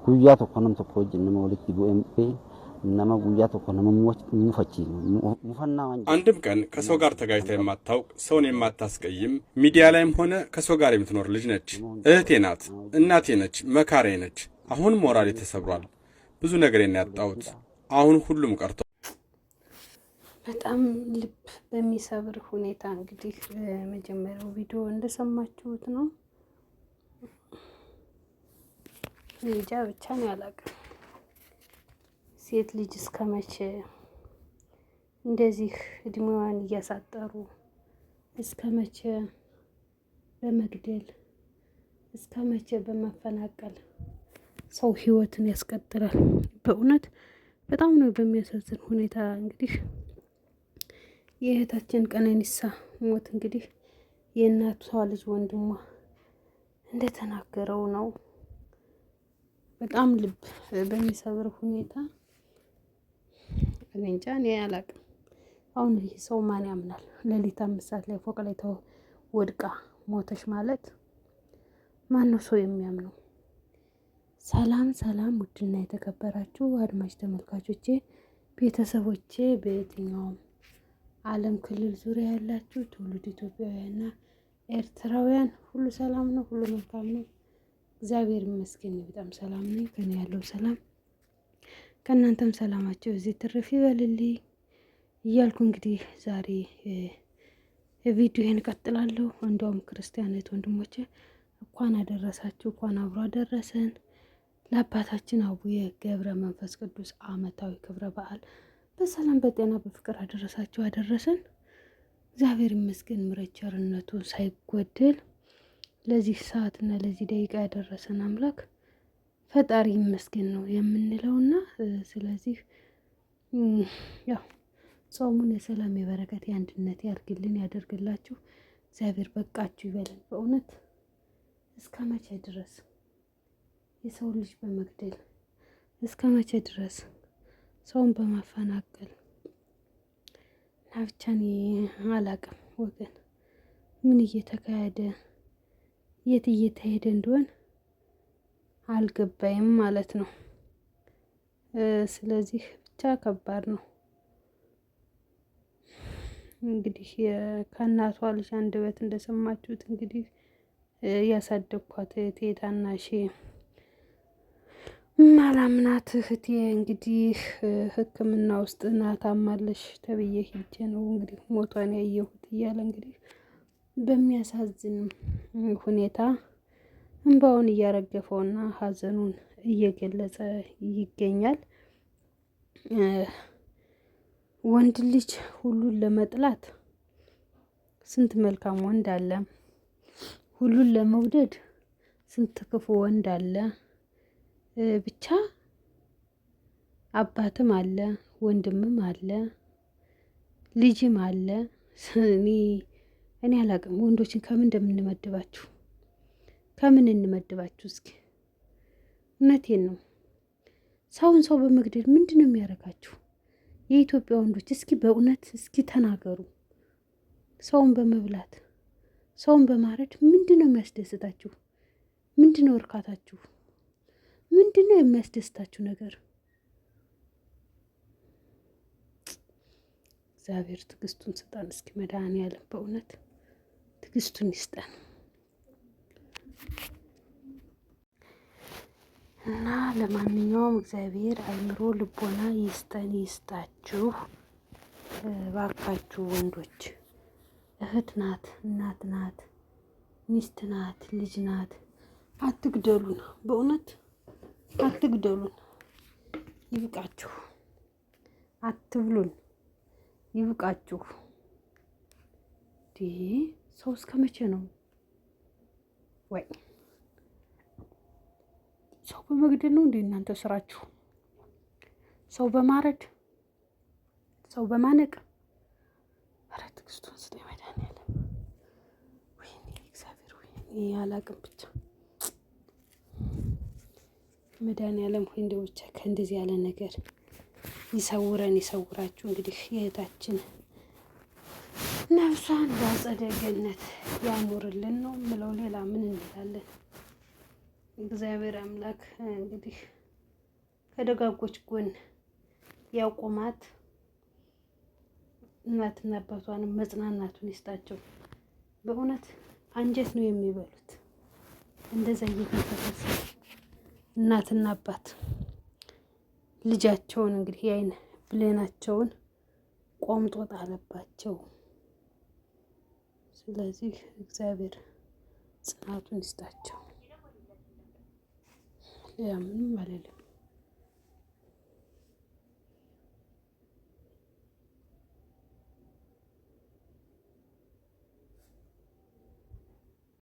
guyyaa tokko nam tokko wajjin nama walitti bu'ee nama guyyaa tokko nama ሙፈቺ ሙፈና አንድም ቀን ከሰው ጋር ተጋጭታ የማታውቅ ሰውን የማታስቀይም ሚዲያ ላይም ሆነ ከሰው ጋር የምትኖር ልጅ ነች። እህቴ ናት፣ እናቴ ነች፣ መካሬ ነች። አሁን ሞራሌ ተሰብሯል። ብዙ ነገሬን ያጣሁት አሁን ሁሉም ቀርቶ በጣም ልብ በሚሰብር ሁኔታ እንግዲህ መጀመሪያው ቪዲዮ እንደሰማችሁት ነው። ልጅ ብቻ ነው ያላቀም ሴት ልጅ እስከመቼ እንደዚህ እድሜዋን እያሳጠሩ እስከመቼ በመግደል እስከመቼ በመፈናቀል ሰው ህይወትን ያስቀጥላል? በእውነት በጣም ነው በሚያሳዝን ሁኔታ እንግዲህ የእህታችን ቀነኒሳ ሞት እንግዲህ የእናቷ ልጅ ወንድሟ እንደተናገረው ነው። በጣም ልብ በሚሰብር ሁኔታ እንጃ እኔ አላቅም። አሁን ይሄ ሰው ማን ያምናል? ሌሊት 5 ሰዓት ላይ ፎቅ ላይ ወድቃ ሞተሽ ማለት ማን ነው ሰው የሚያምነው? ሰላም ሰላም፣ ውድና የተከበራችሁ አድማጭ ተመልካቾቼ፣ ቤተሰቦቼ በየትኛውም ዓለም ክልል ዙሪያ ያላችሁ ትውልድ ኢትዮጵያውያንና ኤርትራውያን ሁሉ ሰላም ነው፣ ሁሉ መልካም ነው። እግዚአብሔር ይመስገን በጣም ሰላም ነኝ። ከኔ ያለው ሰላም ከእናንተም ሰላማችሁ እዚህ ትርፍ ይበልልኝ እያልኩ እንግዲህ ዛሬ ቪዲዮን እቀጥላለሁ። እንደውም ክርስቲያን ወንድሞቼ እንኳን አደረሳችሁ፣ እንኳን አብሮ አደረሰን ለአባታችን አቡነ ገብረ መንፈስ ቅዱስ ዓመታዊ ክብረ በዓል በሰላም በጤና በፍቅር አደረሳችሁ አደረሰን። እግዚአብሔር ይመስገን ምሕረት ቸርነቱ ሳይጎድል ለዚህ ሰዓትና ለዚህ ደቂቃ ያደረሰን አምላክ ፈጣሪ ይመስገን ነው የምንለውና ስለዚህ ያው ጾሙን የሰላም የበረከት የአንድነት ያርግልን ያደርግላችሁ። እግዚአብሔር በቃችሁ ይበለን። በእውነት እስከ መቼ ድረስ የሰው ልጅ በመግደል እስከ መቼ ድረስ ሰውን በማፈናቀል እና ብቻ እኔ አላቅም ወገን ምን እየተካሄደ የት እየተሄደ እንደሆነ አልገባይም ማለት ነው። ስለዚህ ብቻ ከባድ ነው። እንግዲህ ከእናቷ ልጅ አንደበት እንደሰማችሁት እንግዲህ ያሳደግኳት እህቴ ታናሼ ማላምናት እህቴ እንግዲህ ሕክምና ውስጥ ታማለሽ ተብዬ ሄጄ ነው እንግዲህ ሞቷን ያየሁት እያለ እንግዲህ በሚያሳዝን ሁኔታ እንባውን እያረገፈውና ሀዘኑን እየገለጸ ይገኛል። ወንድ ልጅ ሁሉን ለመጥላት ስንት መልካም ወንድ አለ፣ ሁሉን ለመውደድ ስንት ክፉ ወንድ አለ። ብቻ አባትም አለ፣ ወንድምም አለ፣ ልጅም አለ። እኔ አላቅም ወንዶችን ከምን እንደምንመድባችሁ ከምን እንመድባችሁ? እስኪ እውነቴን ነው። ሰውን ሰው በመግደል ምንድን ነው የሚያደርጋችሁ? የኢትዮጵያ ወንዶች እስኪ በእውነት እስኪ ተናገሩ። ሰውን በመብላት ሰውን በማረድ ምንድን ነው የሚያስደስታችሁ? ምንድን ነው እርካታችሁ? ምንድን ነው የሚያስደስታችሁ ነገር? እግዚአብሔር ትዕግስቱን ስጠን። እስኪ መድኃኒዓለም በእውነት ትዕግስቱን ይስጠን እና ለማንኛውም እግዚአብሔር አእምሮ ልቦና ይስጠን ይስጣችሁ። ባካችሁ ወንዶች እህት ናት፣ እናት ናት፣ ሚስት ናት፣ ልጅ ናት። አትግደሉን፣ በእውነት አትግደሉን። ይብቃችሁ። አትብሉን፣ ይብቃችሁ። ሰው እስከ መቼ ነው ወይ? ሰው በመግደል ነው እንዴ እናንተ ስራችሁ? ሰው በማረድ ሰው በማነቅ? ኧረ ትዕግስቱን ስጠኝ መድኃኒዓለም። ወይኔ እግዚአብሔር ወይኔ አላቅም ብቻ መድኃኒዓለም ሆይ እንደው ብቻ ከእንደዚህ ያለ ነገር ይሰውረን ይሰውራችሁ። እንግዲህ የእህታችን ነፍሷን በአጸደ ገነት ያኖርልን ነው ምለው። ሌላ ምን እንላለን? እግዚአብሔር አምላክ እንግዲህ ከደጋጎች ጎን ያቆማት። እናትና አባቷንም መጽናናቱን ይስጣቸው። በእውነት አንጀት ነው የሚበሉት እንደዛ እየተፈረሰ እናትና አባት ልጃቸውን እንግዲህ የአይን ብሌናቸውን ቆምጦ ጣለባቸው። ስለዚህ እግዚአብሔር ጽናቱን ይስጣቸው። ያ ምንም አልልም።